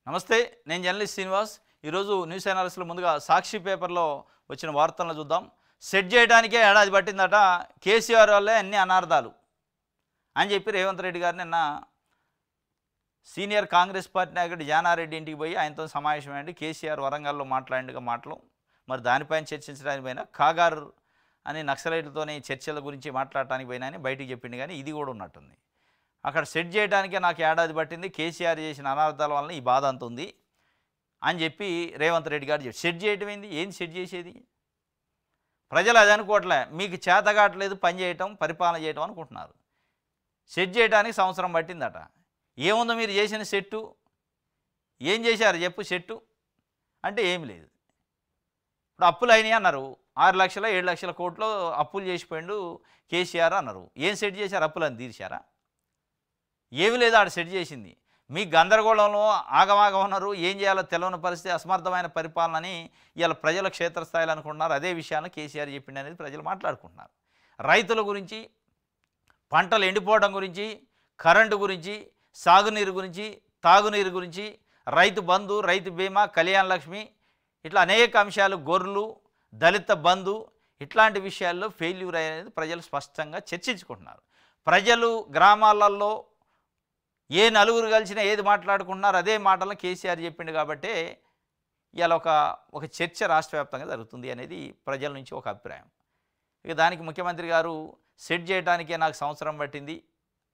నమస్తే, నేను జర్నలిస్ట్ శ్రీనివాస్. ఈరోజు న్యూస్ అనాలిసిస్లో ముందుగా సాక్షి పేపర్లో వచ్చిన వార్తలను చూద్దాం. సెట్ చేయడానికే ఏడాది పట్టిందట, కేసీఆర్ వల్లే అన్ని అనార్థాలు అని చెప్పి రేవంత్ రెడ్డి గారు నిన్న సీనియర్ కాంగ్రెస్ పార్టీ నాయకుడు జానారెడ్డి ఇంటికి పోయి ఆయనతో సమావేశమైంది. కేసీఆర్ వరంగల్లో మాట్లాడిన మాటలు మరి దానిపైన చర్చించడానికి పోయినా, కాగార్ అని నక్సలైట్లతోనే చర్చల గురించి మాట్లాడటానికి పోయినా అని బయటికి చెప్పింది. కానీ ఇది కూడా ఉన్నట్టుంది. అక్కడ సెట్ చేయడానికే నాకు ఏడాది పట్టింది, కేసీఆర్ చేసిన అనార్థాల వలన ఈ బాధ అంత ఉంది అని చెప్పి రేవంత్ రెడ్డి గారు చెప్పి సెట్ చేయటం ఏంది సెట్ చేసేది? ప్రజలు అది అనుకోవట్లే, మీకు చేతగాట్లేదు పని చేయటం, పరిపాలన చేయటం అనుకుంటున్నారు. సెట్ చేయడానికి సంవత్సరం పట్టిందట. ఏముందో మీరు చేసిన సెట్టు? ఏం చేశారు చెప్పు సెట్టు అంటే ఏమి లేదు. ఇప్పుడు అప్పులు అయినాయి అన్నారు, 6 లక్షల 7 లక్షల కోట్లు అప్పులు చేసిపోయిండు కేసీఆర్ అన్నారు. ఏం సెట్ చేశారు? అప్పులని తీర్చారా? ఏమి లేదు ఆడ సెట్ చేసింది. మీ గందరగోళంలో ఆగమాగం ఉన్నారు, ఏం చేయాలో తెలియని పరిస్థితి, అసమర్థమైన పరిపాలనని ఇలా ప్రజల క్షేత్రస్థాయిలో అనుకుంటున్నారు. అదే విషయాన్ని కేసీఆర్ చెప్పింది అనేది ప్రజలు మాట్లాడుకుంటున్నారు. రైతుల గురించి, పంటలు ఎండిపోవడం గురించి, కరెంటు గురించి, సాగునీరు గురించి, తాగునీరు గురించి, రైతు బంధు, రైతు బీమా, కళ్యాణ లక్ష్మి, ఇట్లా అనేక అంశాలు, గొర్రెలు, దళిత బంధు, ఇట్లాంటి విషయాల్లో ఫెయిల్యూర్ అనేది ప్రజలు స్పష్టంగా చర్చించుకుంటున్నారు. ప్రజలు గ్రామాలలో ఏ నలుగురు కలిసినా ఏది మాట్లాడుకుంటున్నారు అదే మాటలను కేసీఆర్ చెప్పిండు. కాబట్టి ఇలా ఒక చర్చ రాష్ట్ర వ్యాప్తంగా జరుగుతుంది అనేది ప్రజల నుంచి ఒక అభిప్రాయం. ఇక దానికి ముఖ్యమంత్రి గారు సెట్ చేయడానికే నాకు సంవత్సరం పట్టింది,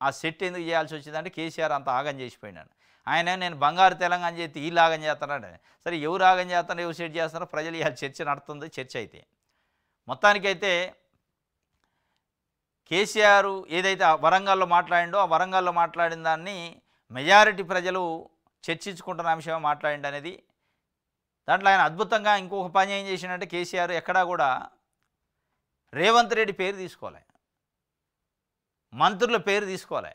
ఆ సెట్ ఎందుకు చేయాల్సి వచ్చిందంటే కేసీఆర్ అంత ఆగం చేసిపోయినాడు. ఆయన నేను బంగారు తెలంగాణ చేస్తే వీళ్ళు ఆగం చేస్తున్నాడు. సరే, ఎవరు ఆగం చేస్తారో ఎవరు సెట్ చేస్తారో ప్రజలు ఇవాళ చర్చ నడుతుంది. చర్చ అయితే మొత్తానికైతే కేసీఆర్ ఏదైతే వరంగల్లో మాట్లాడిండో ఆ వరంగల్లో మాట్లాడిన దాన్ని మెజారిటీ ప్రజలు చర్చించుకుంటున్న అంశమే మాట్లాడిండు అనేది. దాంట్లో ఆయన అద్భుతంగా ఇంకొక పని ఏం చేసినట్టే, కేసీఆర్ ఎక్కడా కూడా రేవంత్ రెడ్డి పేరు తీసుకోలే, మంత్రుల పేరు తీసుకోలే,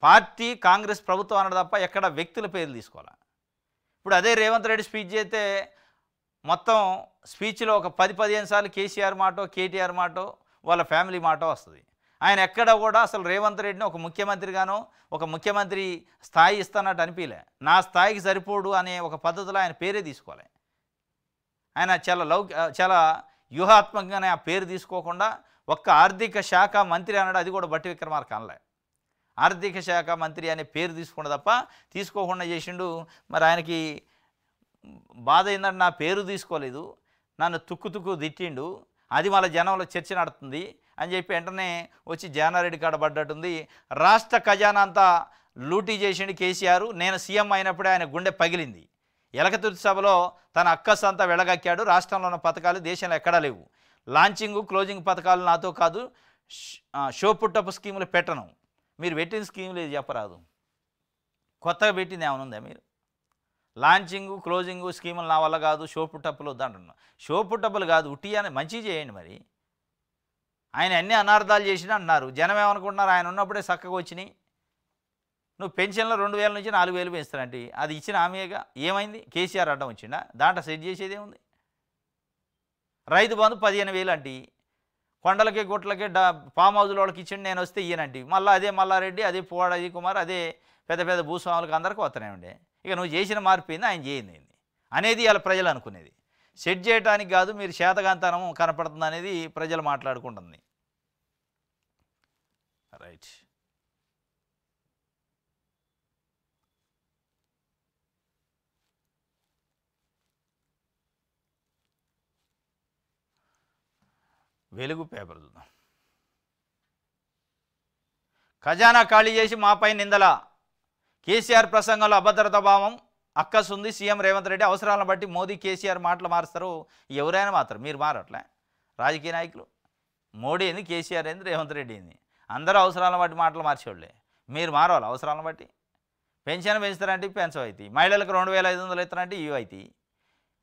పార్టీ కాంగ్రెస్ ప్రభుత్వం అన్నది తప్ప ఎక్కడ వ్యక్తుల పేర్లు తీసుకోలే. ఇప్పుడు అదే రేవంత్ రెడ్డి స్పీచ్ చేస్తే మొత్తం స్పీచ్లో ఒక 10-15 సార్లు కేసీఆర్ మాటో, కేటీఆర్ మాటో, వాళ్ళ ఫ్యామిలీ మాట వస్తుంది. ఆయన ఎక్కడ కూడా అసలు రేవంత్ రెడ్డిని ఒక ముఖ్యమంత్రిగానో, ఒక ముఖ్యమంత్రి స్థాయి ఇస్తానట్టు అనిపించలే. నా స్థాయికి సరిపోడు అనే ఒక పద్ధతిలో ఆయన పేరే తీసుకోలే. ఆయన చాలా వ్యూహాత్మకంగానే ఆ పేరు తీసుకోకుండా ఒక్క ఆర్థిక శాఖ మంత్రి అన్నాడు, అది కూడా బట్టి విక్రమార్క అనలే. ఆర్థిక శాఖ మంత్రి అనే పేరు తీసుకుండా తప్ప తీసుకోకుండా చేసిండు. మరి ఆయనకి బాధ ఏంటంటే నా పేరు తీసుకోలేదు, నన్ను తుక్కు తిట్టిండు, అది మళ్ళీ జనంలో చర్చ నడుతుంది అని చెప్పి వెంటనే వచ్చి జానారెడ్డి కాడ పడ్డట్టుంది. రాష్ట్ర ఖజానా అంతా లూటీ చేసిండు కేసీఆర్. నేను సీఎం అయినప్పుడే ఆయన గుండె పగిలింది. ఎలకతుర్తి సభలో తన అక్కస్ అంతా వెలగక్కాడు. రాష్ట్రంలో ఉన్న పథకాలు దేశంలో ఎక్కడా లేవు. లాంచింగ్ క్లోజింగ్ పథకాలు నాతో కాదు, షో పుట్టపు స్కీములు పెట్టను. మీరు పెట్టిన స్కీములు ఇది చెప్పరాదు, కొత్తగా పెట్టింది ఏమైనా ఉందా? మీరు లాంచింగ్ క్లోజింగ్ స్కీములు నా వల్ల కాదు, షో పుట్టప్పులు వద్దంటున్నాను. షో పుట్టప్పులు కాదు, ఉట్టి అని మంచిగా చేయండి. మరి ఆయన అన్ని అనార్థాలు చేసినా అన్నారు. జనం ఏమనుకుంటున్నారు, ఆయన ఉన్నప్పుడే చక్కగా వచ్చినాయి. నువ్వు పెన్షన్లో 2000 నుంచి 4000 పెంచుతానంటే అది ఇచ్చిన హామీగా ఏమైంది? కేసీఆర్ అడ్డం వచ్చిందా? దాంట్లో సెట్ చేసేది ఏముంది? రైతు బంధు 15,000 అంటే కొండలకి గుట్లకి ఫామ్ హౌస్ల వాళ్ళకి ఇచ్చిండి, నేను వస్తే ఇయ్యనంటే మళ్ళీ అదే మల్లారెడ్డి, అదే పువ్వాడ అజయ్ కుమార్, అదే పెద్ద పెద్ద భూస్వాములకు అందరికీ వస్తూనే ఉండే. ఇక నువ్వు చేసిన మార్పింది ఆయన చేయింది అనేది ఇలా ప్రజలు అనుకునేది. సెట్ చేయడానికి కాదు, మీరు శాతగాంతనం కనపడుతుంది అనేది ప్రజలు మాట్లాడుకుంటుంది. రైట్, వెలుగు పేపర్ చూద్దాం. ఖజానా ఖాళీ చేసి మాపై నిందల, కేసీఆర్ ప్రసంగంలో అభద్రతా భావం అక్కసుంది. సీఎం రేవంత్ రెడ్డి అవసరాలను బట్టి మోదీ కేసీఆర్ మాటలు మారుస్తారు. ఎవరైనా మాత్రం మీరు మారట్లే. రాజకీయ నాయకులు మోడీ ఏంది, కేసీఆర్ ఏంది, రేవంత్ రెడ్డి ఏంది, అందరూ అవసరాలను బట్టి మాటలు మార్చేవాళ్ళే. మీరు మారవాలి అవసరాలను బట్టి. పెన్షన్ పెంచుతారంటే పెంచవైతే, మహిళలకు 2500 ఇస్తారంటే ఇవి అవుతాయి.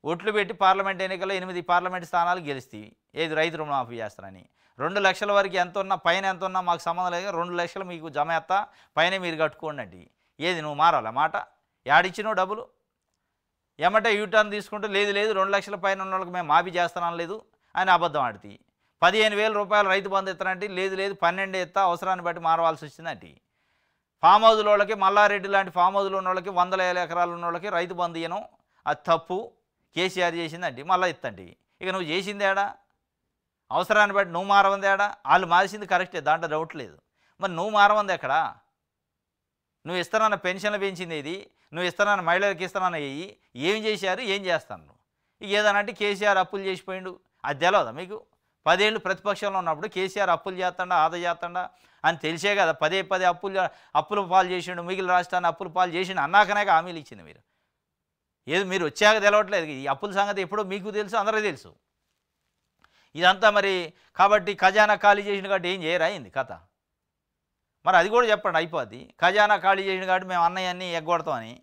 ఓట్లు పెట్టి పార్లమెంట్ ఎన్నికల్లో 8 పార్లమెంట్ స్థానాలు గెలుస్తాయి. ఏది రైతు రుణమాఫీ చేస్తారని 2 లక్షల వరకు ఎంత ఉన్నా, పైన ఎంత ఉన్నా మాకు సంబంధం లేదు, 2 లక్షలు మీకు జమ ఎత్తా, పైన మీరు కట్టుకోండి అంటే ఏది నువ్వు మారాలా మాట? యాడిచ్చినావు డబ్బులు? ఏమంటే యూటర్న్ తీసుకుంటూ లేదు 2 లక్షల పైన ఉన్న వాళ్ళకి మేము మాఫీ చేస్తున్నాం లేదు అని అబద్ధం ఆడితే, 15,000 రూపాయలు రైతు బంధు ఎత్తానంటే లేదు 12 ఎత్తా, అవసరాన్ని బట్టి మారవాల్సి వచ్చిందంటే ఫామ్ హౌస్ల వాళ్ళకి మల్లారెడ్డి లాంటి ఫామ్ హౌస్లో ఉన్న వాళ్ళకి 100 ఎకరాలు ఉన్న వాళ్ళకి రైతు బంధు ఇయ్యను, అది తప్పు, కేసీఆర్ చేసిందండి, మళ్ళీ ఇస్తండి. ఇక నువ్వు చేసిందేడా? అవసరాన్ని బట్టి నువ్వు మారవందేడా? వాళ్ళు మారిసింది కరెక్టే, దాంట్లో డౌట్ లేదు. మరి నువ్వు మారవంది ఎక్కడా? నువ్వు ఇస్తానన్న పెన్షన్లు పెంచింది ఇది, నువ్వు ఇస్తానన్న మహిళలకు ఇస్తానన్న వెయ్యి, ఏం చేశారు, ఏం చేస్తాను? ఇక ఏదనంటే కేసీఆర్ అప్పులు చేసిపోయిండు, అది తెలియదా మీకు? 10 ఏళ్ళు ప్రతిపక్షంలో ఉన్నప్పుడు కేసీఆర్ అప్పులు చేస్తాడా, ఆదా చేస్తాడా అని తెలిసే కదా పదే అప్పుల పాలు చేసిండు, మిగిలిన రాష్ట్రాన్ని అప్పుల పాలు చేసిండు అన్నాకనే హామీలు ఇచ్చింది మీరు. ఏది మీరు వచ్చాక తెలవట్లేదు, ఈ అప్పుల సంగతి ఎప్పుడో మీకు తెలుసు, అందరికీ తెలుసు. ఇదంతా మరి కాబట్టి ఖజానా ఖాళీ చేసిన కాబట్టి ఏం చేయరా అయింది కథ. మరి అది కూడా చెప్పండి, అయిపోద్ది. ఖజానా ఖాళీ చేసిన కాబట్టి మేము అన్నయ్యన్నీ ఎగ్గొడతామని.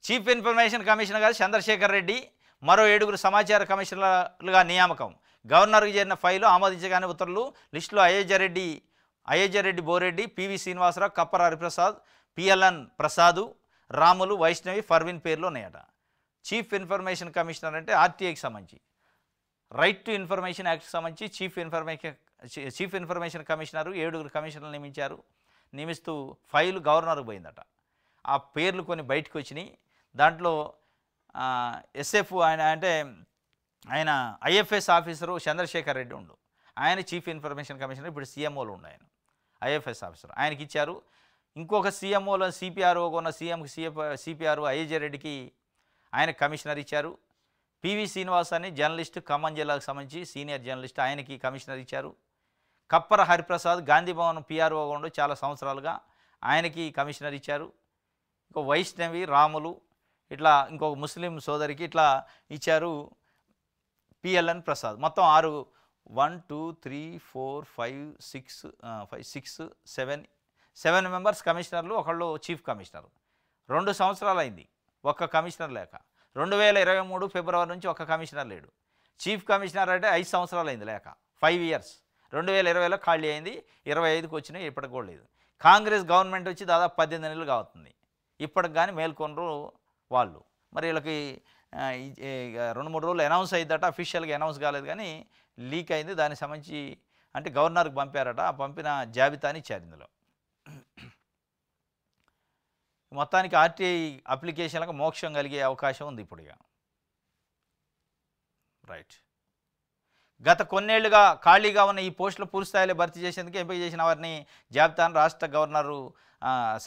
చీఫ్ ఇన్ఫర్మేషన్ కమిషనర్ గారు చంద్రశేఖర్ రెడ్డి మరో 7 సమాచార కమిషనర్లుగా నియామకం. గవర్నర్కి చేరిన ఫైలు ఆమోదించగానే ఉత్తర్వులు. లిస్టులో అయోధ్యారెడ్డి బోరెడ్డి, పివి శ్రీనివాసరావు, కప్పర హరిప్రసాద్, పిఎల్ఎన్ ప్రసాదు, రాములు, వైష్ణవి, ఫర్వీన్ పేర్లు ఉన్నాయట. చీఫ్ ఇన్ఫర్మేషన్ కమిషనర్ అంటే ఆర్టీఐకి సంబంధించి, రైట్ టు ఇన్ఫర్మేషన్ యాక్ట్కి సంబంధించి చీఫ్ ఇన్ఫర్మేషన్ కమిషనరు 7 కమిషనర్లు నియమిస్తూ ఫైలు గవర్నర్కి పోయిందట. ఆ పేర్లు కొన్ని బయటకు వచ్చినాయి. దాంట్లో ఎస్ఎఫ్ ఆయన ఐఎఫ్ఎస్ ఆఫీసరు చంద్రశేఖర్ రెడ్డి ఉండు, ఆయన చీఫ్ ఇన్ఫర్మేషన్ కమిషనర్. ఇప్పుడు సీఎంఓలో ఉండు ఆయన ఐఎఫ్ఎస్ ఆఫీసర్, ఆయనకి ఇచ్చారు. ఇంకొక సీఎంఓలో సిపిఆర్ఓగా ఉన్న సిపిఆర్ఓ అయోధ్యారెడ్డికి ఆయన కమిషనర్ ఇచ్చారు. పివి శ్రీనివాస్ అని జర్నలిస్ట్, ఖమ్మం జిల్లాకు సంబంధించి సీనియర్ జర్నలిస్ట్, ఆయనకి కమిషనర్ ఇచ్చారు. కప్పర హరిప్రసాద్ గాంధీ భవన్ పిఆర్ఓగా ఉండు చాలా సంవత్సరాలుగా, ఆయనకి కమిషనర్ ఇచ్చారు. ఇంకో వైష్ణవి, రాములు, ఇట్లా ఇంకొక ముస్లిం సోదరికి ఇట్లా ఇచ్చారు పిఎల్ఎన్ ప్రసాద్. మొత్తం 6 1 2 3 4 5 6 7 మెంబర్స్ కమిషనర్లు, ఒకళ్ళు చీఫ్ కమిషనర్. 2 సంవత్సరాలు అయింది ఒక్క కమిషనర్ లేక. 2023 ఫిబ్రవరి నుంచి ఒక్క కమిషనర్ లేడు. చీఫ్ కమిషనర్ అంటే 5 సంవత్సరాలు అయింది లేక, 5 ఇయర్స్. 2020లో ఖాళీ అయింది, 25కి వచ్చినాయి, ఇప్పటికి కూడా లేదు. కాంగ్రెస్ గవర్నమెంట్ వచ్చి దాదాపు 18 నెలలు కావుతుంది, ఇప్పటికి కానీ మేల్కొనరు వాళ్ళు. మరి వీళ్ళకి 2-3 రోజులు అనౌన్స్ అయ్యిందట, అఫీషియల్గా అనౌన్స్ కాలేదు కానీ లీక్ అయింది. దానికి సంబంధించి అంటే గవర్నర్కి పంపారట, ఆ పంపిన జాబితాని ఇచ్చారు ఇందులో. మొత్తానికి ఆర్టీఐ అప్లికేషన్లకు మోక్షం కలిగే అవకాశం ఉంది ఇప్పుడు. ఇక రైట్. గత కొన్నేళ్లుగా ఖాళీగా ఉన్న ఈ పోస్టులు పూర్తిస్థాయిలో భర్తీ చేసేందుకు ఎంపిక చేసిన వారిని జాబితాను రాష్ట్ర గవర్నరు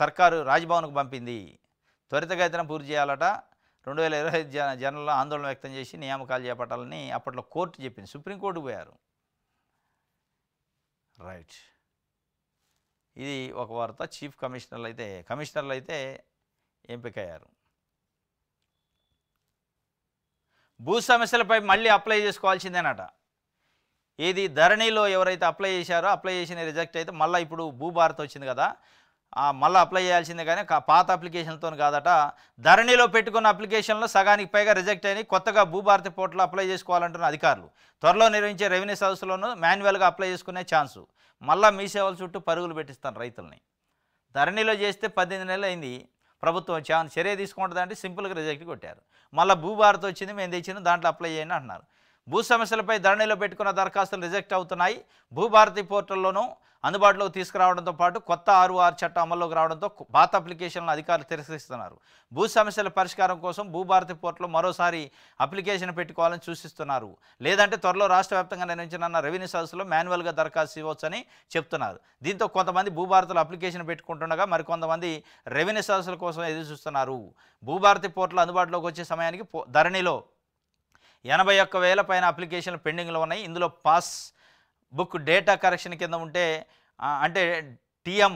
సర్కారు రాజ్భవన్కు పంపింది. త్వరితగతిన పూర్తి చేయాలట. 2025 జనరల్లో ఆందోళన వ్యక్తం చేసి నియామకాలు చేపట్టాలని అప్పట్లో కోర్టు చెప్పింది, సుప్రీంకోర్టుకు పోయారు. రైట్. ఇది ఒక వార్త. చీఫ్ కమిషనర్లు అయితే ఎంపికయ్యారు. భూ సమస్యలపై మళ్ళీ అప్లై చేసుకోవాల్సిందేనట. ఏది ధరణిలో ఎవరైతే అప్లై చేశారో, అప్లై చేసిన రిజెక్ట్ అయితే మళ్ళీ ఇప్పుడు భూభారత్ వచ్చింది కదా, మళ్ళీ అప్లై చేయాల్సిందే కానీ పాత అప్లికేషన్తో కాదట. ధరణిలో పెట్టుకున్న అప్లికేషన్లో సగానికి పైగా రిజెక్ట్ అయినాయి. కొత్తగా భూభారతి పోర్టల్లో అప్లై చేసుకోవాలంటున్న అధికారులు. త్వరలో నిర్వహించే రెవెన్యూ సదస్సులోనూ మాన్యువల్గా అప్లై చేసుకునే ఛాన్సు. మళ్ళీ మీ సేవల చుట్టూ పరుగులు పెట్టిస్తాను రైతుల్ని. ధరణిలో చేస్తే 18 నెలలు అయింది, ప్రభుత్వం చర్య తీసుకుంటుందంటే సింపుల్గా రిజెక్ట్ కొట్టారు. మళ్ళీ భూభారత్ వచ్చింది, మేము తెచ్చింది, దాంట్లో అప్లై చేయండి అంటున్నారు. భూ సమస్యలపై ధరణిలో పెట్టుకున్న దరఖాస్తులు రిజెక్ట్ అవుతున్నాయి. భూభారతి పోర్టల్లోనూ అందుబాటులోకి తీసుకురావడంతో పాటు కొత్త 6 చట్టం అమల్లోకి రావడంతో పాత అప్లికేషన్లను అధికారులు తిరస్కరిస్తున్నారు. భూ సమస్యల పరిష్కారం కోసం భూభారతి పోర్టల్లో మరోసారి అప్లికేషన్ పెట్టుకోవాలని సూచిస్తున్నారు. లేదంటే త్వరలో రాష్ట్ర వ్యాప్తంగా నిర్వహించనున్న రెవెన్యూ సదస్సులో మాన్యువల్గా దరఖాస్తు ఇవ్వచ్చని చెప్తున్నారు. దీంతో కొంతమంది భూభారతిలో అప్లికేషన్ పెట్టుకుంటుండగా మరికొంతమంది రెవెన్యూ సదస్సుల కోసం ఎదురు చూస్తున్నారు. భూభారతి పోర్టల్ అందుబాటులోకి వచ్చే సమయానికి ధరణిలో 81,000 పైన అప్లికేషన్లు పెండింగ్లో ఉన్నాయి. ఇందులో పాస్ బుక్ డేటా కరెక్షన్ కింద ఉంటే అంటే టీఎం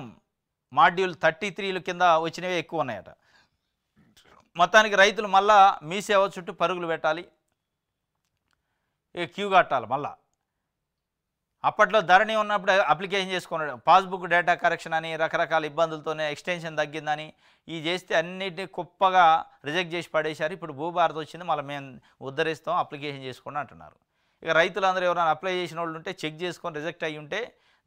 మాడ్యూల్ 33 కింద వచ్చినవే ఎక్కువ ఉన్నాయట. మొత్తానికి రైతులు మళ్ళా మీ సేవ చుట్టూ పరుగులు పెట్టాలి, క్యూ కట్టాలి. మళ్ళా అప్పట్లో ధరణి ఉన్నప్పుడు అప్లికేషన్ చేసుకున్నాడు, పాస్బుక్ డేటా కరెక్షన్ అని రకరకాల ఇబ్బందులతోనే ఎక్స్టెన్షన్ తగ్గిందని ఈ చేస్తే అన్నిటినీ కుప్పగా రిజెక్ట్ చేసి పడేశారు. ఇప్పుడు భూభారత్ వచ్చింది, మళ్ళీ మేము ఉద్ధరిస్తాం, అప్లికేషన్ చేసుకోండి అంటున్నారు. ఇక రైతులందరూ ఎవరైనా అప్లై చేసిన వాళ్ళు ఉంటే చెక్ చేసుకొని రిజెక్ట్ అయ్యి ఉంటే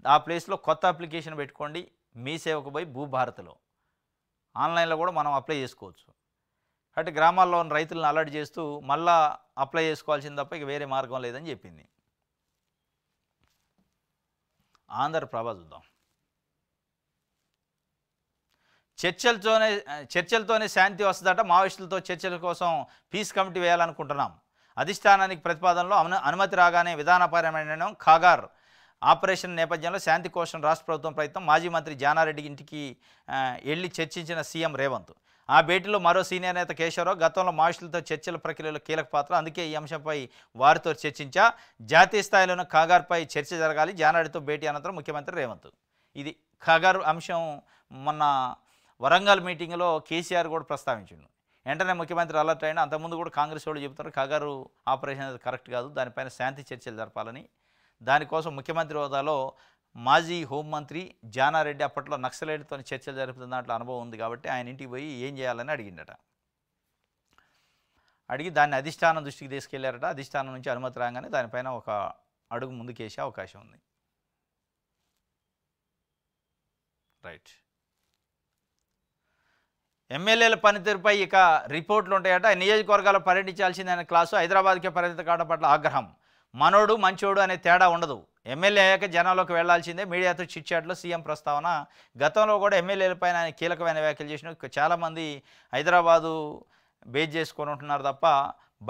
ఆ ప్లేస్లో కొత్త అప్లికేషన్ పెట్టుకోండి. మీ సేవకు పోయి భూభారత్లో ఆన్లైన్లో కూడా మనం అప్లై చేసుకోవచ్చు. కాబట్టి గ్రామాల్లో ఉన్న రైతులను అలర్ట్ చేస్తూ మళ్ళా అప్లై చేసుకోవాల్సింది తప్ప ఇక వేరే మార్గం లేదని చెప్పింది. ఆంధ్రప్రభ చూద్దాం. చర్చలతోనే శాంతి వస్తుందట. మావోయిస్టులతో చర్చల కోసం పీస్ కమిటీ వేయాలనుకుంటున్నాం. అధిష్టానానికి ప్రతిపాదనలో అనుమతి రాగానే విధానపరమైన నిర్ణయం. ఖాగార్ ఆపరేషన్ నేపథ్యంలో శాంతి కోసం రాష్ట్ర ప్రభుత్వం ప్రయత్నం. మాజీ మంత్రి జానారెడ్డి ఇంటికి వెళ్ళి చర్చించిన సీఎం రేవంత్. ఆ భేటీలో మరో సీనియర్ నేత కేశవరావు గతంలో మావోయిస్టులతో చర్చల ప్రక్రియలో కీలక పాత్ర, అందుకే ఈ అంశంపై వారితో చర్చించా. జాతీయ స్థాయిలోనూ ఖాగార్పై చర్చ జరగాలి. జానారెడ్డితో భేటీ అనంతరం ముఖ్యమంత్రి రేవంత్. ఇది ఖాగార్ అంశం మొన్న వరంగల్ మీటింగ్లో కేసీఆర్ కూడా ప్రస్తావించిండు. వెంటనే ముఖ్యమంత్రి అలర్ట్ అయినా. అంతకుముందు కూడా కాంగ్రెస్ వాళ్ళు చెబుతారు ఖాగారు ఆపరేషన్ అనేది కరెక్ట్ కాదు, దానిపైన శాంతి చర్చలు జరపాలని. దానికోసం ముఖ్యమంత్రి హోదాలో మాజీ హోంమంత్రి జానారెడ్డి అప్పట్లో నక్సలైట్తో చర్చలు జరుపుతున్న దాంట్లో అనుభవం ఉంది కాబట్టి ఆయన ఇంటికి పోయి ఏం చేయాలని అడిగిండట. అడిగి దాన్ని అధిష్టానం దృష్టికి తీసుకెళ్లారట. అధిష్టానం నుంచి అనుమతి రాగానే దానిపైన ఒక అడుగు ముందుకేసే అవకాశం ఉంది. రైట్. ఎమ్మెల్యేల పనితీరుపై ఇక రిపోర్ట్లు ఉంటాయట. నియోజకవర్గాల్లో పర్యటించాల్సిందనే క్లాసు. హైదరాబాద్కే పరిమిత కావడం పట్ల ఆగ్రహం. మనోడు మంచోడు అనే తేడా ఉండదు, ఎమ్మెల్యే అయ్యాక జనాల్లోకి వెళ్లాల్సిందే. మీడియాతో చిట్చాట్లో సీఎం ప్రస్తావన. గతంలో కూడా ఎమ్మెల్యేలపైన ఆయన కీలకమైన వ్యాఖ్యలు చేసిన. చాలామంది హైదరాబాదు బేస్ చేసుకొని ఉంటున్నారు తప్ప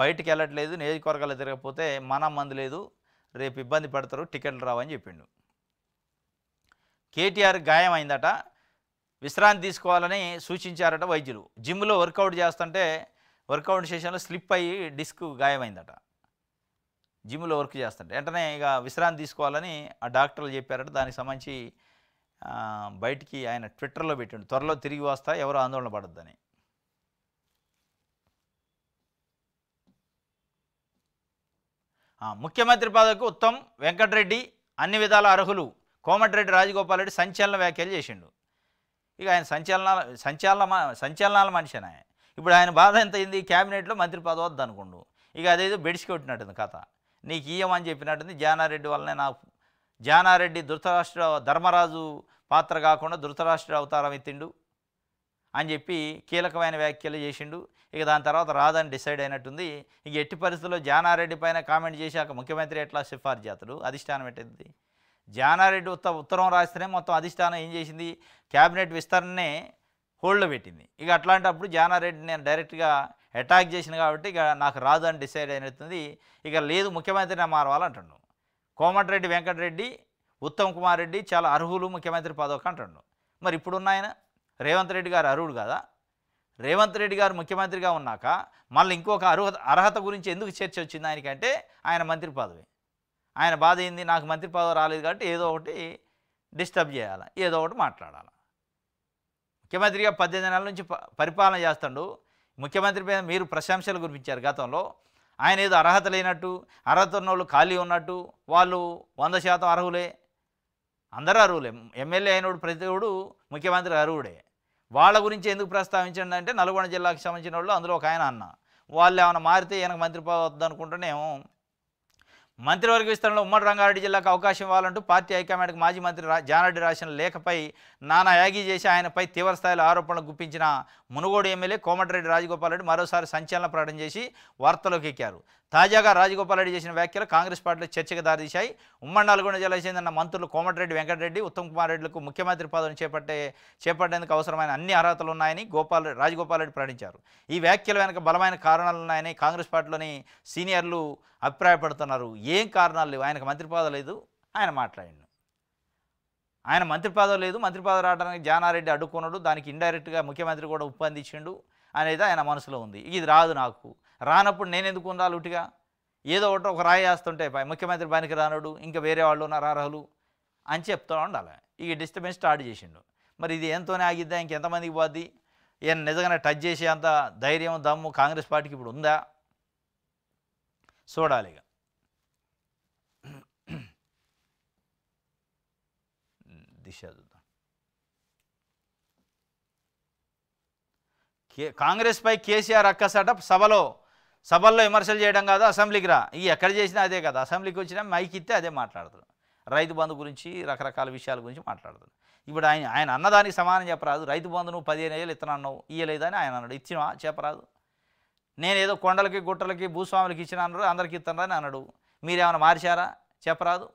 బయటికి వెళ్ళట్లేదు. నియోజకవర్గాలు తిరగకపోతే మన మంది లేదు, రేపు ఇబ్బంది పడతారు, టికెట్లు రావని చెప్పిండు. కేటీఆర్ గాయం అయిందట, విశ్రాంతి తీసుకోవాలని సూచించారట వైద్యులు. జిమ్లో వర్కౌట్ చేస్తుంటే వర్కౌట్ సెషన్లో స్లిప్ అయ్యి డిస్క్ గాయమైందట. జిమ్లో వర్క్ చేస్తుంటే వెంటనే ఇక విశ్రాంతి తీసుకోవాలని ఆ డాక్టర్లు చెప్పారట. దానికి సంబంధించి బయటికి ఆయన ట్విట్టర్లో పెట్టిండు, త్వరలో తిరిగి వస్తా, ఎవరు ఆందోళన పడొద్దని. ముఖ్యమంత్రి పదవికి ఉత్తమ్ వెంకటరెడ్డి అన్ని విధాల అర్హులు. కోమటిరెడ్డి రాజగోపాల్ రెడ్డి సంచలన వ్యాఖ్యలు చేసిండు. ఇక ఆయన సంచలనాల మనిషి ఆయన. ఇప్పుడు ఆయన బాధ ఎంత అయింది, క్యాబినెట్లో మంత్రి పదవి వద్దు అనుకుండు. ఇక అదేదో బెడిసి కొట్టినట్టుంది కథ. నీకు ఇయ్యమని చెప్పినట్టుంది. జానారెడ్డి వల్లనే నాకు జానారెడ్డి ధృతరాష్ట్ర ధర్మరాజు పాత్ర కాకుండా ధృతరాష్ట్ర అవతారం ఎత్తిండు అని చెప్పి కీలకమైన వ్యాఖ్యలు చేసిండు. ఇక దాని తర్వాత రాదని డిసైడ్ అయినట్టుంది. ఇక ఎట్టి పరిస్థితుల్లో జానారెడ్డి పైన కామెంట్ చేశాక ముఖ్యమంత్రి ఎట్లా సిఫార్సు చేస్తాడు, అధిష్టానం పెట్టింది. జానారెడ్డి ఉత్తరం రాస్తేనే మొత్తం అధిష్టానం ఏం చేసింది, క్యాబినెట్ విస్తరణనే హోల్డ్లో పెట్టింది. ఇక అట్లాంటప్పుడు జానారెడ్డి నేను డైరెక్ట్గా అటాక్ చేసిన కాబట్టి ఇక నాకు రాదు అని డిసైడ్ అయినట్టుంది. ఇక లేదు ముఖ్యమంత్రిని మారవాలంటాడు. కోమటిరెడ్డి వెంకటరెడ్డి, ఉత్తమ్ కుమార్ రెడ్డి చాలా అర్హులు ముఖ్యమంత్రి పదవికి అంటాడు. మరి ఇప్పుడున్న ఆయన రేవంత్ రెడ్డి గారు అర్హుడు కదా. రేవంత్ రెడ్డి గారు ముఖ్యమంత్రిగా ఉన్నాక మళ్ళీ ఇంకొక అర్హత గురించి ఎందుకు చర్చ వచ్చింది ఆయనకంటే ఆయన మంత్రి పదవి. ఆయన బాధ ఏంది, నాకు మంత్రి పదవి రాలేదు కాబట్టి ఏదో ఒకటి డిస్టర్బ్ చేయాలి, ఏదో ఒకటి మాట్లాడాలి. ముఖ్యమంత్రిగా 18 నెలల నుంచి పరిపాలన చేస్తాడు. ముఖ్యమంత్రి మీద మీరు ప్రశంసలు కురిపించారు గతంలో. ఆయన ఏదో అర్హత లేనట్టు, అర్హత ఉన్న వాళ్ళు ఖాళీ ఉన్నట్టు, వాళ్ళు 100% అర్హులే, అందరూ అర్హులే. ఎమ్మెల్యే అయినోడు ప్రతివాడు ముఖ్యమంత్రి అర్హుడే. వాళ్ళ గురించి ఎందుకు ప్రస్తావించండి అంటే నల్గొండ జిల్లాకు సంబంధించిన వాళ్ళు అందులో ఒక ఆయన అన్న, వాళ్ళు ఏమైనా మారితే ఈయనకు మంత్రి పదవి వద్దనుకుంటేనేమో మంత్రివర్గ విస్తరణలో ఉమ్మడి రంగారెడ్డి జిల్లాకు అవకాశం ఇవ్వాలంటూ పార్టీ హైకమాండ్కి మాజీ మంత్రి జానారెడ్డి రాసిన లేఖపై నానా యాగి చేసి ఆయనపై తీవ్రస్థాయిలో ఆరోపణలు గుప్పించిన మునుగోడు ఎమ్మెల్యే కోమటిరెడ్డి రాజగోపాల్ రెడ్డి మరోసారి సంచలన ప్రకటన చేసి వార్తలోకి ఎక్కారు. తాజాగా రాజగోపాల్ రెడ్డి చేసిన వ్యాఖ్యలు కాంగ్రెస్ పార్టీలో చర్చకు దారితీశాయి. ఉమ్మడి నల్గొండ జిల్లాకు చెందిన మంత్రులు కోమటిరెడ్డి వెంకటరెడ్డి, ఉత్తమ్ కుమార్ రెడ్డిలకు ముఖ్యమంత్రి పదవిని చేపట్టేందుకు అవసరమైన అన్ని అర్హతలు ఉన్నాయని రాజగోపాల్ రెడ్డి ప్రకటించారు. ఈ వ్యాఖ్యల వెనుక బలమైన కారణాలు ఉన్నాయని కాంగ్రెస్ పార్టీలోని సీనియర్లు అభిప్రాయపడుతున్నారు. ఏం కారణాలు లేవు, ఆయనకు మంత్రి పదవి లేదు, ఆయన మాట్లాడిండు. ఆయన మంత్రి పదవి లేదు, మంత్రి పదవి రావడానికి జానారెడ్డి అడ్డుకున్నాడు, దానికి ఇండైరెక్ట్గా ముఖ్యమంత్రి కూడా ఒప్పందించిండు అనేది ఆయన మనసులో ఉంది. ఇది రాదు, నాకు రానప్పుడు నేను ఎందుకు ఉండాలి ఉట్టిగా, ఏదో ఒకటి ఒక రాయి వేస్తుంటే ముఖ్యమంత్రి పనికి రానడు, ఇంకా వేరే వాళ్ళు ఉన్నారు అర్హులు అని చెప్తూ ఉండాలి. ఈ డిస్టర్బెన్స్ స్టార్ట్ చేసిండు. మరి ఇది ఎంతోనే ఆగిద్దా, ఇంకెంతమందికి పోద్ది? ఈయన నిజంగానే టచ్ చేసే అంత ధైర్యం దమ్ము కాంగ్రెస్ పార్టీకి ఇప్పుడు ఉందా చూడాలి. దిశ చూద్దాం. కాంగ్రెస్పై కేసీఆర్ అక్కసట సభల్లో విమర్శలు చేయడం కాదు, అసెంబ్లీకి రా. ఇవి ఎక్కడ చేసినా అదే కదా, అసెంబ్లీకి వచ్చినా మైక్ ఇస్తే అదే మాట్లాడతారు. రైతు బంధు గురించి రకరకాల విషయాల గురించి మాట్లాడతారు. ఇప్పుడు ఆయన అన్నదానికి సమానం చెప్పరాదు. రైతు బంధు నువ్వు 15,000 ఇస్తున్నావు, ఇయ్యలేదని ఆయన అన్నాడు. ఇచ్చినా చెప్పరాదు. నేనేదో కొండలకి గుట్టలకి భూస్వాములకి ఇచ్చిన అన్నారు, అందరికి ఇస్తున్నారని అన్నాడు. మీరేమైనా మార్చారా చెప్పరాదు.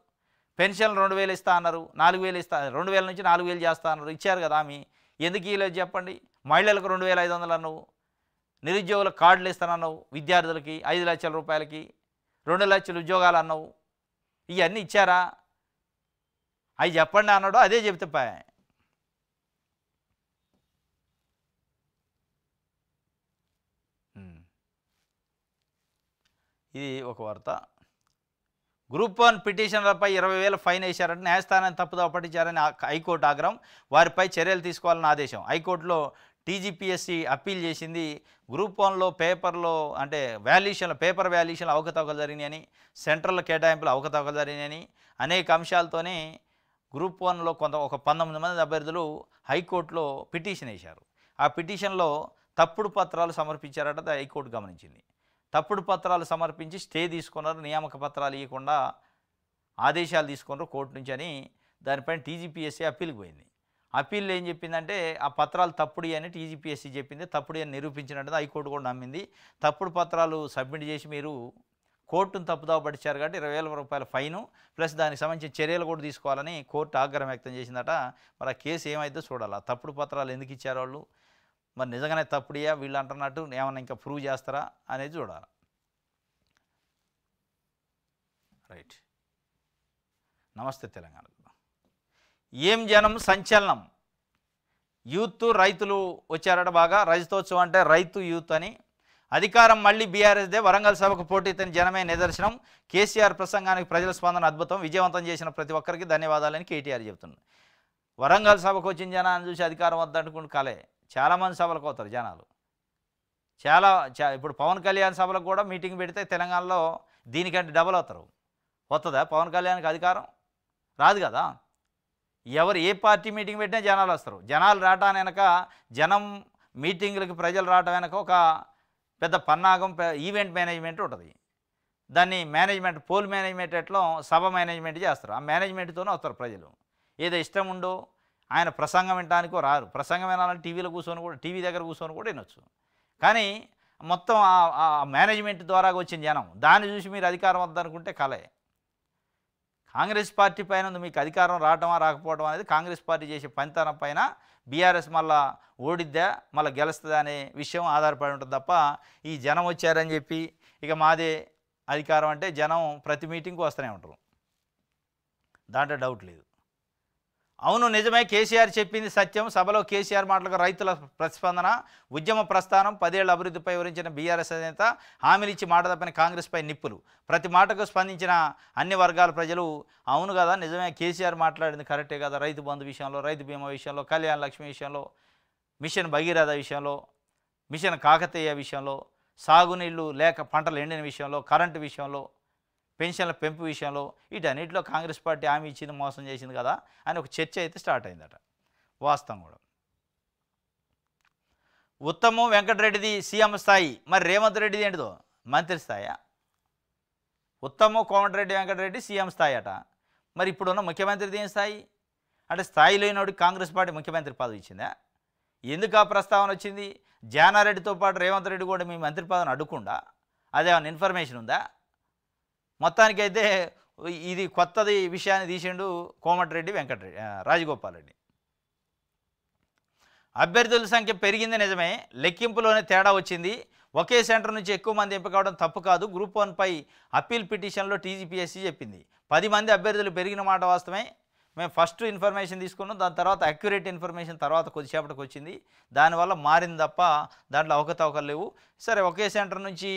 పెన్షన్లు 2,000 ఇస్తా అన్నారు, 4,000 ఇస్తా, 2,000 నుంచి 4,000 చేస్తా అన్నారు, ఇచ్చారు కదా. ఎందుకు ఇవ్వలేదు చెప్పండి? మహిళలకు 2500 అన్నావు, నిరుద్యోగులకు కార్డులు ఇస్తానన్నావు, విద్యార్థులకి 5 లక్షల రూపాయలకి 2 లక్షల ఉద్యోగాలు అన్నావు. ఇవన్నీ ఇచ్చారా? అవి చెప్పండి అన్నాడు. అదే చెప్తే ఇది ఒక వార్త. గ్రూప్ 1 పిటిషనర్లపై 20,000 ఫైన్ వేశారని న్యాయస్థానాన్ని తప్పుదోవ పట్టించారని హైకోర్టు ఆగ్రహం. వారిపై చర్యలు తీసుకోవాలని ఆదేశం. హైకోర్టులో టీజీపీఎస్సీ అప్పీల్ చేసింది. గ్రూప్ 1లో పేపర్లో అంటే పేపర్ వాల్యుయేషన్లు అవకతవకలు జరిగినాయని, సెంట్రల్ కేటాయింపులు అవకతవకలు జరిగినాయని అనేక అంశాలతోనే గ్రూప్ 1లో ఒక 19 మంది అభ్యర్థులు హైకోర్టులో పిటిషన్ వేశారు. ఆ పిటిషన్లో తప్పుడు పత్రాలు సమర్పించారట హైకోర్టు గమనించింది. తప్పుడు పత్రాలు సమర్పించి స్టే తీసుకున్నారు, నియామక పత్రాలు ఇవ్వకుండా ఆదేశాలు తీసుకున్నారు కోర్టు నుంచి అని దానిపైన టీజీపీఎస్సీ అప్పీల్కి పోయింది. అప్పీల్లో ఏం చెప్పిందంటే ఆ పత్రాలు తప్పుడు అని టీజీపీఎస్సీ చెప్పింది. తప్పుడు అని నిరూపించినట్టు హైకోర్టు కూడా నమ్మింది. తప్పుడు పత్రాలు సబ్మిట్ చేసి మీరు కోర్టును తప్పుదోవ పట్టించారు కాబట్టి 20,000 రూపాయల ఫైను ప్లస్ దానికి సంబంధించిన చర్యలు కూడా తీసుకోవాలని కోర్టు ఆగ్రహం వ్యక్తం చేసిందట. మరి ఆ కేసు ఏమైతే చూడాలి. తప్పుడు పత్రాలు ఎందుకు ఇచ్చారు వాళ్ళు, మరి నిజంగానే తప్పుడియా వీళ్ళు అంటున్నట్టు ఏమన్నా ఇంకా ప్రూవ్ చేస్తారా అనేది చూడాలి. రైట్. నమస్తే తెలంగాణ. ఏం జనం సంచలనం. యూత్ రైతులు వచ్చారట బాగా. రజతోత్సవం అంటే రైతు యూత్ అని. అధికారం మళ్ళీ బీఆర్ఎస్దే, వరంగల్ సభకు పోటీతని జనమే నిదర్శనం. కేసీఆర్ ప్రసంగానికి ప్రజల స్పందన అద్భుతం. విజయవంతం చేసిన ప్రతి ఒక్కరికి ధన్యవాదాలని కేటీఆర్ చెబుతున్నారు. వరంగల్ సభకు వచ్చిన జనాన్ని చూసి అధికారం వద్దనుకుంటూ కాలే. చాలామంది సభలకు పోతారు జనాలు. ఇప్పుడు పవన్ కళ్యాణ్ సభలకు కూడా మీటింగ్ పెడితే తెలంగాణలో దీనికంటే డబల్ అవుతారు. వస్తుందా పవన్ కళ్యాణ్కి అధికారం? రాదు కదా. ఏ పార్టీ మీటింగ్ పెట్టినా జనాలు వస్తారు. జనాలు రావటాన్ని వెనక, జనం మీటింగులకి ప్రజలు రావటం వెనక ఒక పెద్ద పన్నాగం, ఈవెంట్ మేనేజ్మెంట్ ఉంటుంది. దాన్ని మేనేజ్మెంట్, పోల్ మేనేజ్మెంట్ ఎట్లా సభ మేనేజ్మెంట్ చేస్తారు. ఆ మేనేజ్మెంట్తోనే వస్తారు ప్రజలు. ఏదో ఇష్టం ఉండో ఆయన ప్రసంగం వినడానికో రారు. ప్రసంగం వినాలని టీవీ దగ్గర కూర్చొని కూడా వినొచ్చు. కానీ మొత్తం ఆ మేనేజ్మెంట్ ద్వారా వచ్చిన జనం దాన్ని చూసి మీరు అధికారం వద్దనుకుంటే కలే. కాంగ్రెస్ పార్టీ పైన మీకు అధికారం రావటమా రాకపోవడం అనేది కాంగ్రెస్ పార్టీ చేసే పనితనం పైన బీఆర్ఎస్ మళ్ళా ఓడిద్దా మళ్ళీ గెలుస్తుందా అనే విషయం ఆధారపడి ఉంటుంది తప్ప ఈ జనం వచ్చారని చెప్పి ఇక మాదే అధికారం అంటే జనం ప్రతి మీటింగ్కి వస్తూనే ఉంటారు. దాంట్లో డౌట్ లేదు. అవును నిజమే, కేసీఆర్ చెప్పింది సత్యం. సభలో కేసీఆర్ మాటలకు రైతుల ప్రతిస్పందన. ఉద్యమ ప్రస్థానం 10 ఏళ్ల అభివృద్ధిపై వివరించిన బీఆర్ఎస్ అధినేత. హామీలిచ్చి మాట తప్పని కాంగ్రెస్పై నిప్పులు. ప్రతి మాటకు స్పందించిన అన్ని వర్గాల ప్రజలు అవును కదా నిజమే, కేసీఆర్ మాట్లాడింది కరెక్టే కదా. రైతు బంధు విషయంలో, రైతు బీమా విషయంలో, కళ్యాణ లక్ష్మి విషయంలో, మిషన్ భగీరథ విషయంలో, మిషన్ కాకతీయ విషయంలో, సాగునీళ్లు లేక పంటలు ఎండిన విషయంలో, కరెంటు విషయంలో, పెన్షన్ల పెంపు విషయంలో వీటన్నిటిలో కాంగ్రెస్ పార్టీ హామీ ఇచ్చింది, మోసం చేసింది కదా అని ఒక చర్చ అయితే స్టార్ట్ అయిందట. వాస్తవం కూడా. ఉత్తమ్ వెంకటరెడ్డిది సీఎం స్థాయి, మరి రేవంత్ రెడ్డిది ఏంటిదో మంత్రి స్థాయా? ఉత్తమ్ కోమటిరెడ్డి వెంకటరెడ్డి సీఎం స్థాయి అట. మరి ఇప్పుడున్న ముఖ్యమంత్రిది ఏం స్థాయి అంటే? స్థాయి లేనివాడికి కాంగ్రెస్ పార్టీ ముఖ్యమంత్రి పదవి ఇచ్చిందా? ఎందుకు ఆ ప్రస్తావన వచ్చింది? జానారెడ్డితో పాటు రేవంత్ రెడ్డి కూడా మీ మంత్రి పదవిని అడ్డుకుండా అదేమన్నా ఇన్ఫర్మేషన్ ఉందా? మొత్తానికైతే ఇది కొత్తది విషయాన్ని తీసిండు కోమటిరెడ్డి రాజగోపాల్ రెడ్డి. అభ్యర్థుల సంఖ్య పెరిగింది నిజమే, లెక్కింపులోనే తేడా వచ్చింది. ఒకే సెంటర్ నుంచి ఎక్కువ మంది ఎంపిక కావడం తప్పు కాదు. గ్రూప్ 1పై అప్పీల్ పిటిషన్లో టీజీపీఎస్సీ చెప్పింది. 10 మంది అభ్యర్థులు పెరిగిన మాట వాస్తవమే. మేము ఫస్ట్ ఇన్ఫర్మేషన్ తీసుకున్నాం, దాని తర్వాత అక్యురేట్ ఇన్ఫర్మేషన్ తర్వాత కొద్దిసేపటికి వచ్చింది. దానివల్ల మారింది తప్ప దాంట్లో అవకతవకలు లేవు. సరే ఒకే సెంటర్ నుంచి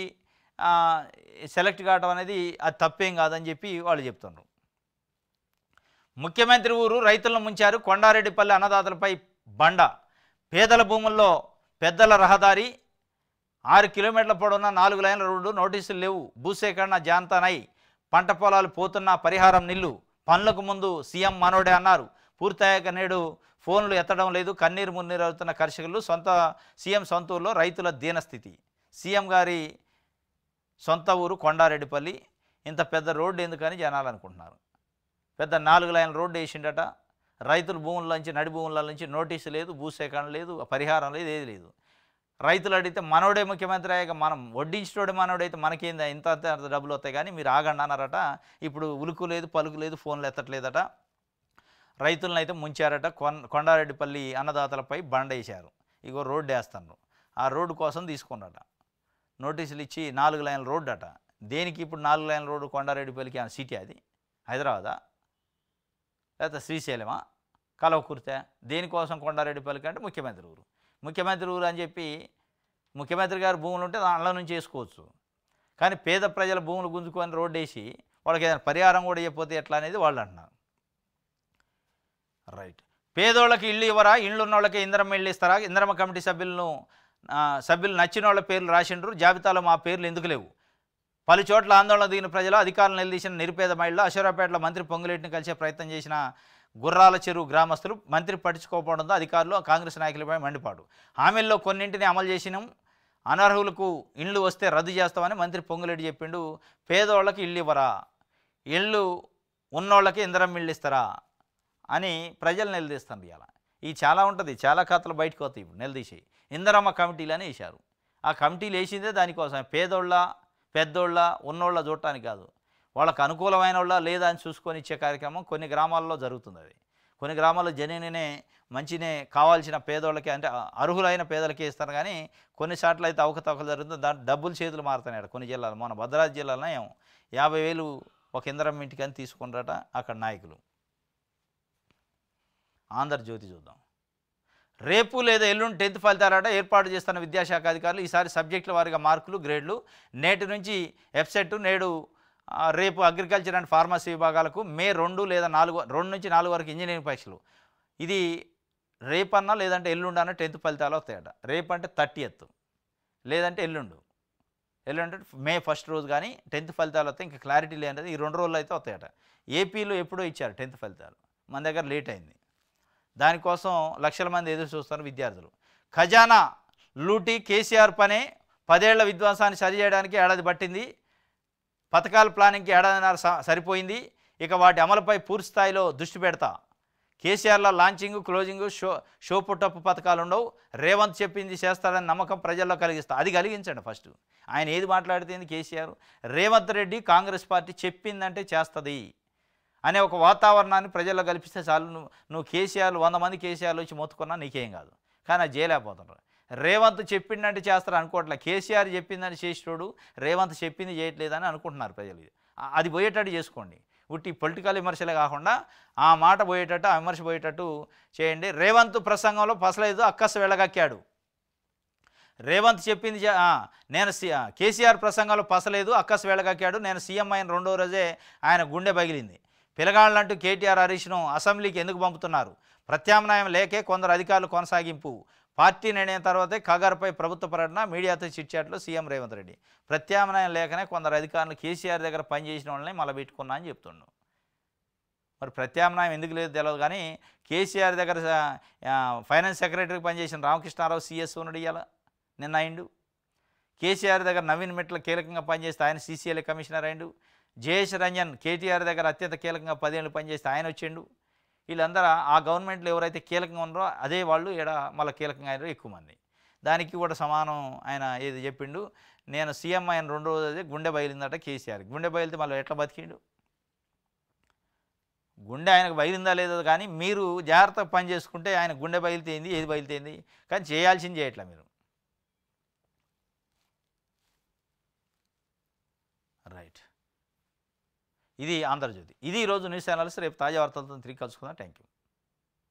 సెలెక్ట్ కావడం అనేది అది తప్పేం కాదని చెప్పి వాళ్ళు చెప్తున్నారు. ముఖ్యమంత్రి ఊరు రైతులను ముంచారు. కొండారెడ్డిపల్లి అన్నదాతలపై బండ. పేదల భూముల్లో పెద్దల రహదారి, 6 కిలోమీటర్ల పొడవున్న 4 లైన్ల రోడ్డు, నోటీసులు లేవు. భూసేకరణ జాంతానై పంట పొలాలు పోతున్న పరిహారం నిల్లు. పనులకు ముందు సీఎం మనోడే అన్నారు. పూర్తయ్యాక నేడు ఫోన్లు ఎత్తడం లేదు. కన్నీరు మున్నీరు అవుతున్న కర్షకులు. సీఎం సొంత ఊరులో రైతుల దీనస్థితి. సీఎం గారి సొంత ఊరు కొండారెడ్డిపల్లి. ఇంత పెద్ద రోడ్డు ఎందుకని జనాలు అనుకుంటున్నారు. పెద్ద 4 లైన్ల రోడ్డు వేసిండట. రైతుల భూముల నుంచి, నడి భూముల నుంచి నోటీసు లేదు, భూసేకరణ లేదు, పరిహారం లేదు, ఏది లేదు. రైతులు అడిగితే మనోడే ముఖ్యమంత్రి అయ్యాక మనం వడ్డించినోడే మనోడైతే మనకేందా ఇంత డబ్బులు వస్తాయి కానీ మీరు ఆగండి అన్నారట. ఇప్పుడు ఉలుకు లేదు, పలుకు లేదు, ఫోన్లు ఎత్తట్లేదట. రైతులను అయితే ముంచారట. కొండారెడ్డిపల్లి అన్నదాతలపై బండేశారు. ఇగో రోడ్డు వేస్తాను, ఆ రోడ్డు కోసం తీసుకున్నారట. నోటీసులు ఇచ్చి 4 లైన్ల రోడ్డు అట. దేనికి ఇప్పుడు 4 లైన్ల రోడ్డు? కొండారెడ్డిపల్లికి సిటీ అది హైదరాబాదా, లేకపోతే శ్రీశైలమా, కలవకుర్తే? దేనికోసం కొండారెడ్డిపల్లికి అంటే ముఖ్యమంత్రి ఊరు. ముఖ్యమంత్రి ఊరు అని చెప్పి ముఖ్యమంత్రి గారు భూములు ఉంటే దానిలో నుంచి వేసుకోవచ్చు. కానీ పేద ప్రజల భూములు గుంజుకొని రోడ్డు వేసి వాళ్ళకి ఏదైనా పరిహారం కూడా ఇవ్వకపోతే ఎట్లా అనేది వాళ్ళు అంటున్నారు. రైట్. పేదోళ్ళకి ఇల్లు ఇవ్వరా? ఇళ్ళు ఉన్న వాళ్ళకి ఇందిరమ్మ ఇళ్ళు ఇస్తారా? ఇందిరమ్మ కమిటీ సభ్యులు నచ్చిన వాళ్ళ పేర్లు రాసిండ్రు, జాబితాలో మా పేర్లు ఎందుకు లేవు? పలు చోట్ల ఆందోళన దిగిన ప్రజలు, అధికారులు నిలదీసిన నిరుపేద మహిళలు, అశ్వరాపేటలో మంత్రి పొంగులేటిని కలిసే ప్రయత్నం చేసిన గుర్రాల చెరువు గ్రామస్తులు, మంత్రి పట్టించుకోకపోవడంతో అధికారులు, కాంగ్రెస్ నాయకులపై మండిపాటు. హామీల్లో కొన్నింటిని అమలు చేసినాం, అనర్హులకు ఇండ్లు వస్తే రద్దు చేస్తామని మంత్రి పొంగులేటి చెప్పిండు. పేదోళ్ళకి ఇల్లు ఇవ్వరా? ఇళ్ళు ఉన్నోళ్ళకి ఇందిరమ్మ ఇళ్ళు ఇస్తారా అని ప్రజలు నిలదీస్తారు. ఇలా ఇది చాలా ఉంటుంది, చాలా కథలు బయటకు వస్తాయి. ఇప్పుడు నిలదీసి ఇందిరమ్మ కమిటీలు అని వేశారు. ఆ కమిటీలు వేసిందే దానికోసం, పేదోళ్ళ పెద్దోళ్ళ ఉన్నోళ్ళ చూడటానికి కాదు, వాళ్ళకు అనుకూలమైన వాళ్ళ లేదా అని చూసుకొని ఇచ్చే కార్యక్రమం కొన్ని గ్రామాల్లో జరుగుతుంది. అది కొన్ని గ్రామాల్లో జననే మంచినే కావాల్సిన పేదోళ్ళకి అంటే అర్హులైన పేదలకే ఇస్తారు. కానీ కొన్ని చోట్ల అయితే అవకతవకలు జరుగుతుంది. దాంట్లో డబ్బులు చేతులు మారుతున్నాయి. కొన్ని జిల్లాలు, మన భద్రాద్రి జిల్లాలో 50,000 ఒక ఇందిరమ్మ ఇంటికి అని తీసుకుంటారట అక్కడ నాయకులు. ఆంధ్రజ్యోతి చూద్దాం. రేపు లేదా ఎల్లుండి 10th ఫలితాలట ఏర్పాటు చేస్తున్న విద్యాశాఖ అధికారులు. ఈసారి సబ్జెక్టుల వారీగా మార్కులు, గ్రేడ్లు. నేటి నుంచి ఎఫ్సెట్, నేడు రేపు అగ్రికల్చర్ అండ్ ఫార్మసీ విభాగాలకు మే 2 లేదా 2 నుంచి 4 వరకు ఇంజనీరింగ్ పరీక్షలు. ఇది రేపన్నా లేదంటే ఎల్లుండి అన్న 10th ఫలితాలు వస్తాయట. రేపు అంటే 30th, లేదంటే ఎల్లుండి మే 1st రోజు కానీ 10th ఫలితాలు వస్తాయి. ఇంకా క్లారిటీ లేనిది ఈ 2 రోజులు అయితే వస్తాయట. ఏపీలో ఎప్పుడో ఇచ్చారు 10th ఫలితాలు, మన దగ్గర లేట్ అయింది. దానికోసం లక్షల మంది ఎదురు చూస్తున్నారు విద్యార్థులు. ఖజానా లూటీ కేసీఆర్ పనే, 10 ఏళ్ల విధ్వంసాన్ని సరిచేయడానికి ఏడాది పట్టింది. పథకాల ప్లానింగ్కి ఏడాదిన్నర సరిపోయింది. ఇక వాటి అమలుపై పూర్తి స్థాయిలో దృష్టి పెడతా. కేసీఆర్లో లాంచింగ్, క్లోజింగ్, షో పుట్టప్పు పథకాలు ఉండవు. రేవంత్ చెప్పింది చేస్తాడని నమ్మకం ప్రజల్లో కలిగిస్తా. అది కలిగించండి ఫస్ట్. ఆయన ఏది మాట్లాడితేంది కేసీఆర్? రేవంత్ రెడ్డి కాంగ్రెస్ పార్టీ చెప్పిందంటే చేస్తుంది అనే ఒక వాతావరణాన్ని ప్రజల్లో కల్పిస్తే చాలు. నువ్వు కేసీఆర్లు 100 మంది కేసీఆర్లు వచ్చి మొత్తుకున్నా నీకేం కాదు. కానీ అది చేయలేకపోతున్నారు. రేవంత్ చెప్పిందంటే చేస్తారు అనుకోవట్లే. కేసీఆర్ చెప్పిందని చేసేటోడు రేవంత్ చెప్పింది చేయట్లేదని అనుకుంటున్నారు ప్రజలు. అది పోయేటట్టు చేసుకోండి. ఉట్టి పొలిటికల్ విమర్శలే కాకుండా ఆ మాట పోయేటట్టు, ఆ విమర్శ పోయేటట్టు చేయండి. రేవంత్ ప్రసంగంలో పసలేదు, అక్కసు వెళ్ళగక్కాడు. రేవంత్ చెప్పింది నేను కేసీఆర్ ప్రసంగంలో పసలేదు, అక్కసు వెళ్ళగక్కాడు. నేను సీఎం అయిన 2వ రోజే ఆయన గుండె పగిలింది. పిలగాళ్ళంటూ కేటీఆర్, హరీష్ను అసెంబ్లీకి ఎందుకు పంపుతున్నారు? ప్రత్యామ్నాయం లేకే కొందరు అధికారులు కొనసాగింపు. పార్టీ నిర్ణయం తర్వాతే ఖగర్పై ప్రభుత్వ పర్యటన, మీడియాతో చిట్చాట్లో సీఎం రేవంత్ రెడ్డి. ప్రత్యామ్నాయం లేకనే కొందరు అధికారులు కేసీఆర్ దగ్గర పనిచేసిన వాళ్ళని మళ్ళీ పెట్టుకున్నా అని చెప్తున్నాడు. మరి ప్రత్యామ్నాయం ఎందుకు లేదు తెలియదు. కానీ కేసీఆర్ దగ్గర ఫైనాన్స్ సెక్రటరీకి పనిచేసిన రామకృష్ణారావు సీఎస్ ఉన్నాడు, ఇవాళ నిన్న అయిండు. కేసీఆర్ దగ్గర నవీన్ మిట్ల కీలకంగా పనిచేస్తే ఆయన సీసీఎల్ఏ కమిషనర్ అయిండు. జయేష్ రంజన్ కేటీఆర్ దగ్గర అత్యంత కీలకంగా 10 ఏళ్ళు పనిచేస్తే ఆయన వచ్చిండు. వీళ్ళందరూ ఆ గవర్నమెంట్లో ఎవరైతే కీలకంగా ఉన్నారో అదే వాళ్ళు ఇక్కడ మళ్ళీ కీలకంగా అయినారో ఎక్కువ మంది. దానికి కూడా సమానం ఆయన ఏది చెప్పిండు, నేను సీఎం అయిన 2 రోజులే గుండె బయలుందట కేసీఆర్. గుండె బయలుతే మళ్ళీ ఎట్లా బతికిండు? గుండె ఆయనకు బయలుందా లేదో కానీ మీరు జాగ్రత్తగా పని చేసుకుంటే ఆయన గుండె బయలుతేంది, ఏది బయలుతేంది. కానీ చేయాల్సింది చేయట్లా మీరు. రైట్. ఇది ఆంధ్రజ్యోతి. ఇది ఈరోజు న్యూస్ ఛానల్స్. రేపు తాజా వార్తలతో తిరిగి కలుసుకుందాం. Thank you.